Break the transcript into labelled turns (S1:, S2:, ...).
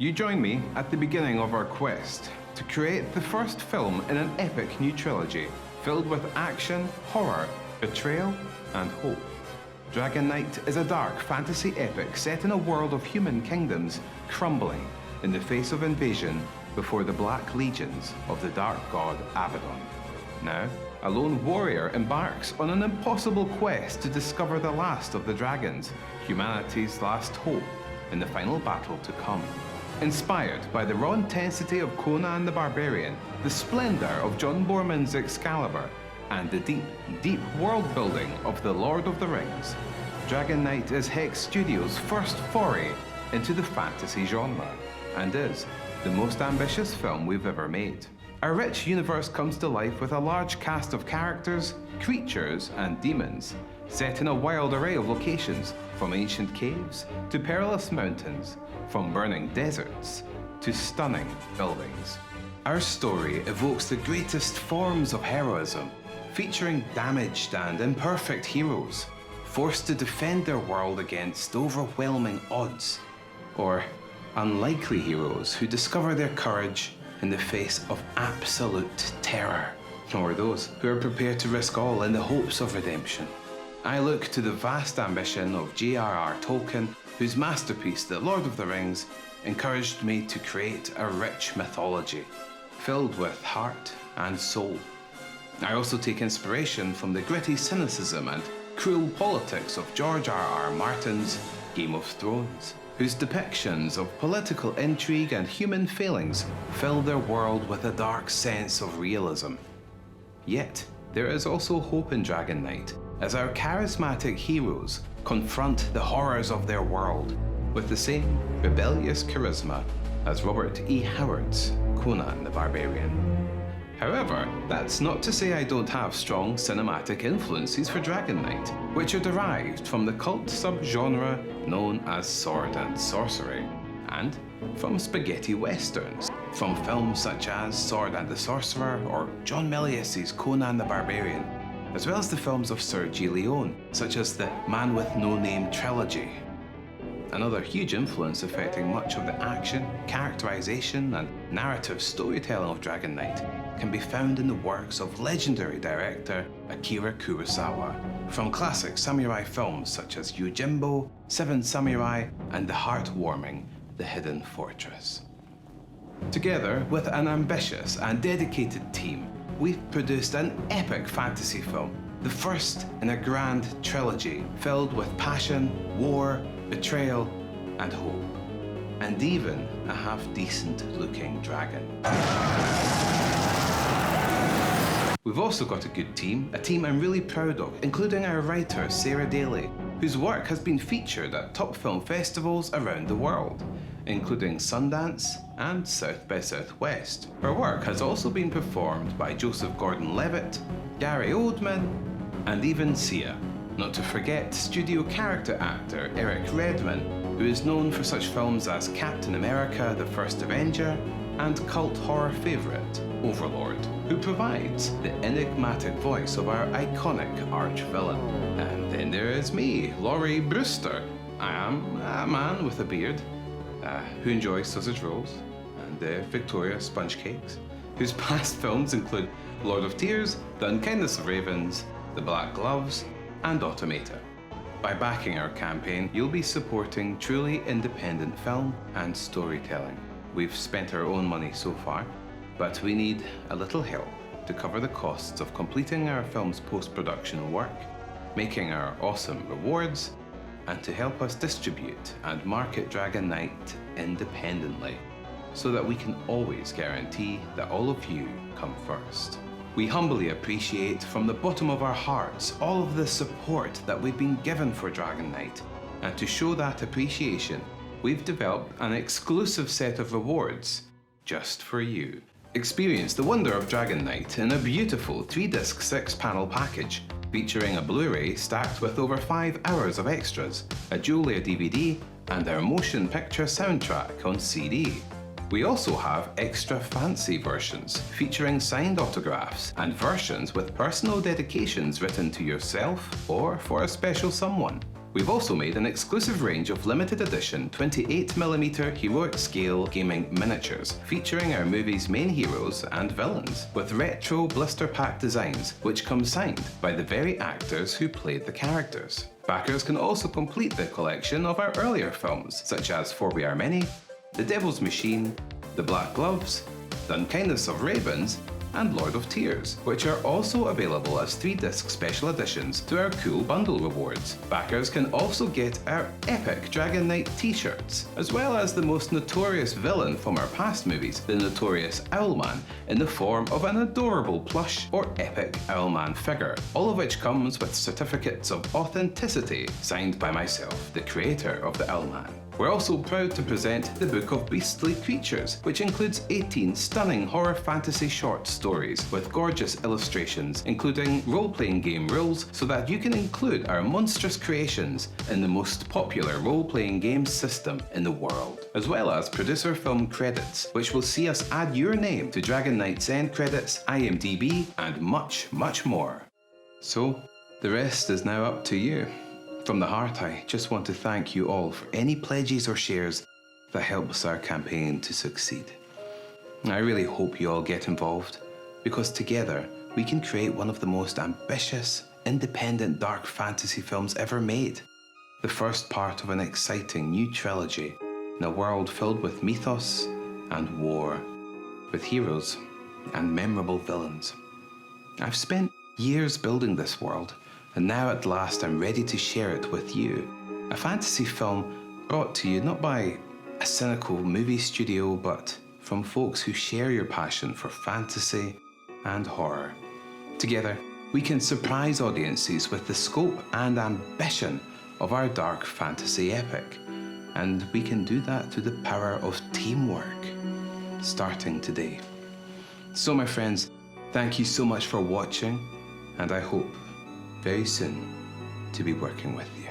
S1: You join me at the beginning of our quest to create the first film in an epic new trilogy filled with action, horror, betrayal, and hope. Dragon Knight is a dark fantasy epic set in a world of human kingdoms crumbling in the face of invasion before the black legions of the dark god Abaddon. Now, a lone warrior embarks on an impossible quest to discover the last of the dragons, humanity's last hope in the final battle to come. Inspired by the raw intensity of Conan the Barbarian, the splendor of John Boorman's Excalibur, and the deep, deep world building of The Lord of the Rings, Dragon Knight is Hex Studios' first foray into the fantasy genre, and is the most ambitious film we've ever made. Our rich universe comes to life with a large cast of characters, creatures, and demons, set in a wild array of locations, from ancient caves to perilous mountains, from burning deserts to stunning buildings. Our story evokes the greatest forms of heroism, featuring damaged and imperfect heroes, forced to defend their world against overwhelming odds, or unlikely heroes who discover their courage in the face of absolute terror, or those who are prepared to risk all in the hopes of redemption. I look to the vast ambition of J.R.R. Tolkien, whose masterpiece, The Lord of the Rings, encouraged me to create a rich mythology, filled with heart and soul. I also take inspiration from the gritty cynicism and cruel politics of George R.R. Martin's Game of Thrones, whose depictions of political intrigue and human failings fill their world with a dark sense of realism. Yet, there is also hope in Dragon Knight, as our charismatic heroes confront the horrors of their world with the same rebellious charisma as Robert E. Howard's Conan the Barbarian. However, that's not to say I don't have strong cinematic influences for Dragon Knight, which are derived from the cult subgenre known as sword and sorcery, and from spaghetti westerns, from films such as Sword and the Sorcerer or John Milius's Conan the Barbarian, as well as the films of Sir G. Leone, such as the Man with No Name trilogy. Another huge influence affecting much of the action, characterization, and narrative storytelling of Dragon Knight can be found in the works of legendary director Akira Kurosawa, from classic samurai films such as Yojimbo, Seven Samurai, and the heartwarming The Hidden Fortress. Together with an ambitious and dedicated team, we've produced an epic fantasy film, the first in a grand trilogy filled with passion, war, betrayal, and hope, and even a half-decent looking dragon. We've also got a good team, a team I'm really proud of, including our writer Sarah Daly, whose work has been featured at top film festivals around the world, including Sundance and South by Southwest. Her work has also been performed by Joseph Gordon-Levitt, Gary Oldman, and even Sia. Not to forget studio character actor Eric Redman, who is known for such films as Captain America: The First Avenger and cult horror favourite Overlord, who provides the enigmatic voice of our iconic arch-villain. And then there is me, Laurie Brewster. I am a man with a beard who enjoys sausage rolls and Victoria sponge cakes, whose past films include Lord of Tears, The Unkindness of Ravens, The Black Gloves, and Automata. By backing our campaign, you'll be supporting truly independent film and storytelling. We've spent our own money so far, but we need a little help to cover the costs of completing our film's post-production work, making our awesome rewards, and to help us distribute and market Dragon Knight independently, so that we can always guarantee that all of you come first. We humbly appreciate from the bottom of our hearts all of the support that we've been given for Dragon Knight, and to show that appreciation, we've developed an exclusive set of rewards just for you. Experience the wonder of Dragon Knight in a beautiful 3-disc 6-panel package, featuring a Blu-ray stacked with over 5 hours of extras, a dual-layer DVD, and our motion picture soundtrack on CD. We also have extra fancy versions, featuring signed autographs, and versions with personal dedications written to yourself or for a special someone. We've also made an exclusive range of limited edition 28mm heroic scale gaming miniatures featuring our movie's main heroes and villains, with retro blister pack designs which come signed by the very actors who played the characters. Backers can also complete the collection of our earlier films, such as For We Are Many, The Devil's Machine, The Black Gloves, The Unkindness of Ravens, and Lord of Tears, which are also available as 3-disc special editions to our cool bundle rewards. Backers can also get our epic Dragon Knight t-shirts, as well as the most notorious villain from our past movies, the notorious Owlman, in the form of an adorable plush or epic Owlman figure, all of which comes with certificates of authenticity signed by myself, the creator of the Owlman. We're also proud to present the Book of Beastly Creatures, which includes 18 stunning horror fantasy short stories with gorgeous illustrations, including role-playing game rules so that you can include our monstrous creations in the most popular role-playing game system in the world, as well as producer film credits, which will see us add your name to Dragon Knight's end credits, IMDb, and much, much more. So, the rest is now up to you. From the heart, I just want to thank you all for any pledges or shares that helps our campaign to succeed. I really hope you all get involved, because together we can create one of the most ambitious, independent dark fantasy films ever made. The first part of an exciting new trilogy in a world filled with mythos and war, with heroes and memorable villains. I've spent years building this world, and now at last I'm ready to share it with you. A fantasy film brought to you not by a cynical movie studio, but from folks who share your passion for fantasy and horror. Together, we can surprise audiences with the scope and ambition of our dark fantasy epic. And we can do that through the power of teamwork, starting today. So my friends, thank you so much for watching, and I hope very soon to be working with you.